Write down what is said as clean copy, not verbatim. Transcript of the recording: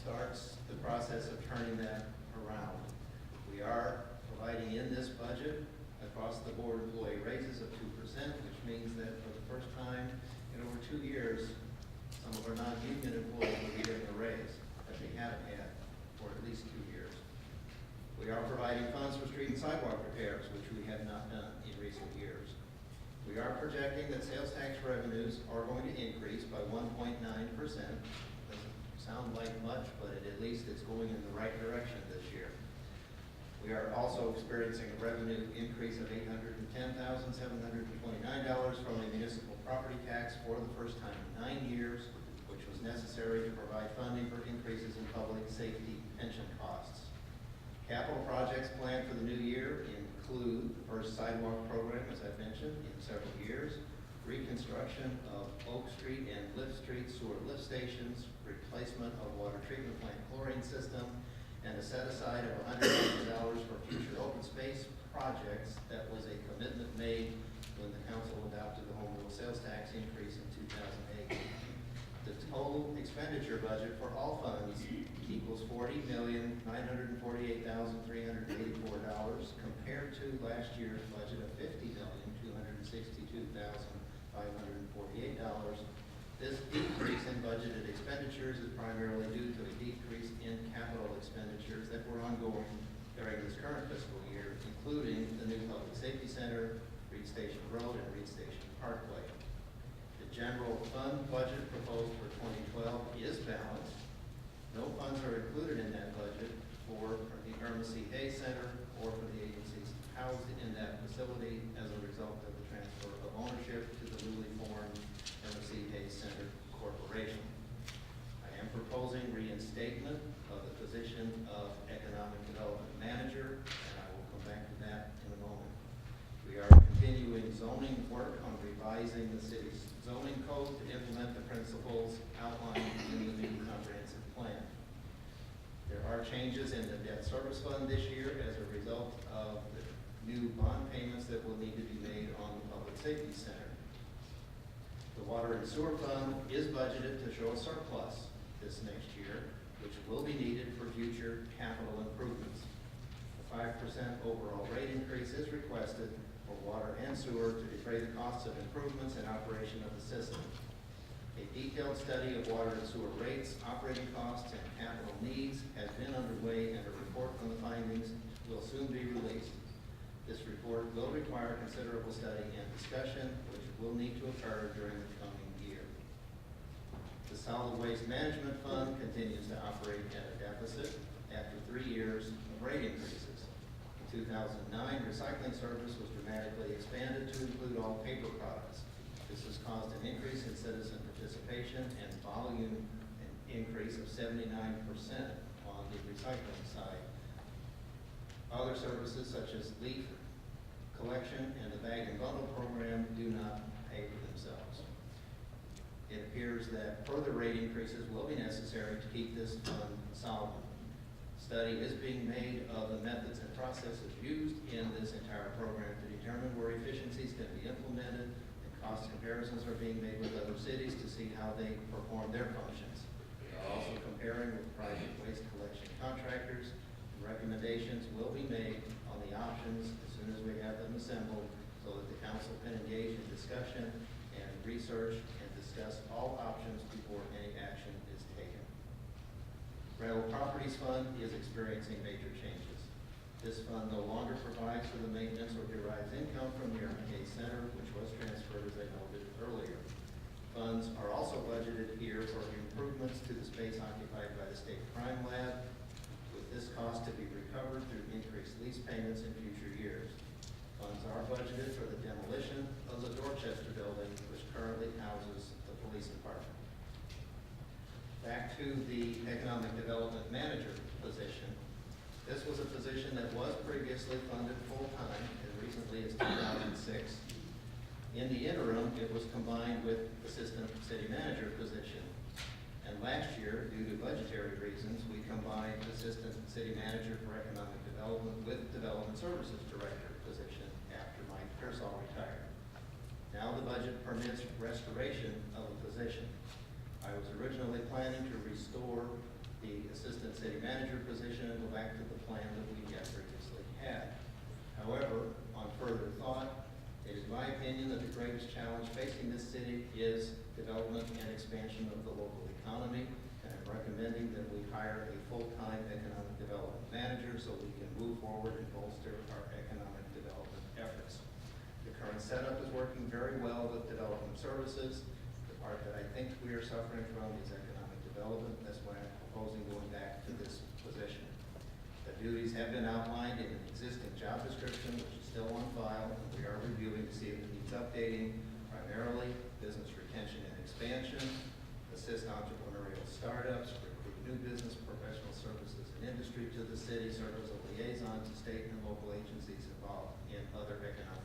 starts the process of turning that around. We are providing in this budget across the board employee raises of 2%, which means that for the first time in over 2 years, some of our non-union employees will be getting a raise that they haven't had for at least 2 years. We are providing funds for street and sidewalk repairs, which we have not done in recent years. We are projecting that sales tax revenues are going to increase by 1.9%. Doesn't sound like much, but at least it's going in the right direction this year. We are also experiencing a revenue increase of $810,729 from the municipal property tax for the first time in 9 years, which was necessary to provide funding for increases in public safety pension costs. Capital projects planned for the new year include the first sidewalk program, as I've mentioned, in several years, reconstruction of Oak Street and Lift Street sewer lift stations, replacement of water treatment plant chlorine system, and a set aside of $100,000 for future open space projects. That was a commitment made when the council adopted the home rule sales tax increase in 2008. The total expenditure budget for all funds equals $40,948,384 compared to last year's budget of $50,262,548. This decrease in budgeted expenditures is primarily due to a decrease in capital expenditures that were ongoing during this current fiscal year, including the new public safety center, Reed Station Road, and Reed Station Parkway. The general fund budget proposed for 2012 is balanced. No funds are included in that budget for the Irma C. Hayes Center or for the agencies housed in that facility as a result of the transfer of ownership to the newly formed Irma C. Hayes Center Corporation. I am proposing reinstatement of the position of Economic Development Manager, and I will come back to that in a moment. We are continuing zoning work on revising the city's zoning code to implement the principles outlined in the new comprehensive plan. There are changes in the debt service fund this year as a result of the new bond payments that will need to be made on the public safety center. The water and sewer fund is budgeted to show a surplus this next year, which will be needed for future capital improvements. A 5% overall rate increase is requested for water and sewer to defray the costs of improvements and operation of the system. A detailed study of water and sewer rates, operating costs, and capital needs has been underway, and a report on the findings will soon be released. This report will require considerable study and discussion, which will need to occur during the coming year. The Solid Waste Management Fund continues to operate at a deficit after 3 years of rate increases. In 2009, recycling service was dramatically expanded to include all paper products. This has caused an increase in citizen participation and volume, an increase of 79% on the recycling side. Other services such as leaf collection and the bag and bundle program do not pay for themselves. It appears that further rate increases will be necessary to keep this fund solvent. Study is being made of the methods and processes used in this entire program to determine where efficiencies can be implemented. Cost comparisons are being made with other cities to see how they perform their functions. We are also comparing with private waste collection contractors. Recommendations will be made on the options as soon as we have them assembled so that the council can engage in discussion and research and discuss all options before any action is taken. Rental Properties Fund is experiencing major changes. This fund no longer provides for the maintenance or derives income from the Irma Hayes Center, which was transferred, as I noted earlier. Funds are also budgeted here for improvements to the space occupied by the State Crime Lab, with this cost to be recovered through increased lease payments in future years. Funds are budgeted for the demolition of the Dorchester building, which currently houses the police department. Back to the Economic Development Manager position. This was a position that was previously funded full-time as recently as 2006. In the interim, it was combined with Assistant City Manager position. And last year, due to budgetary reasons, we combined Assistant City Manager for Economic Development with Development Services Director position after Mike Pearsall retired. Now the budget permits restoration of a position. I was originally planning to restore the assistant city manager position and go back to the plan that we had previously had. However, on further thought, it is my opinion that the greatest challenge facing this city is development and expansion of the local economy, and I'm recommending that we hire a full-time economic development manager so we can move forward and bolster our economic development efforts. The current setup is working very well with development services. The part that I think we are suffering from is economic development. That's why I'm proposing going back to this position. The duties have been outlined in an existing job description, which is still on file, and we are reviewing to see if it needs updating, primarily business retention and expansion, assist entrepreneurial startups, recruit new business, professional services, and industry to the city, serve as a liaison to state and local agencies involved in other economic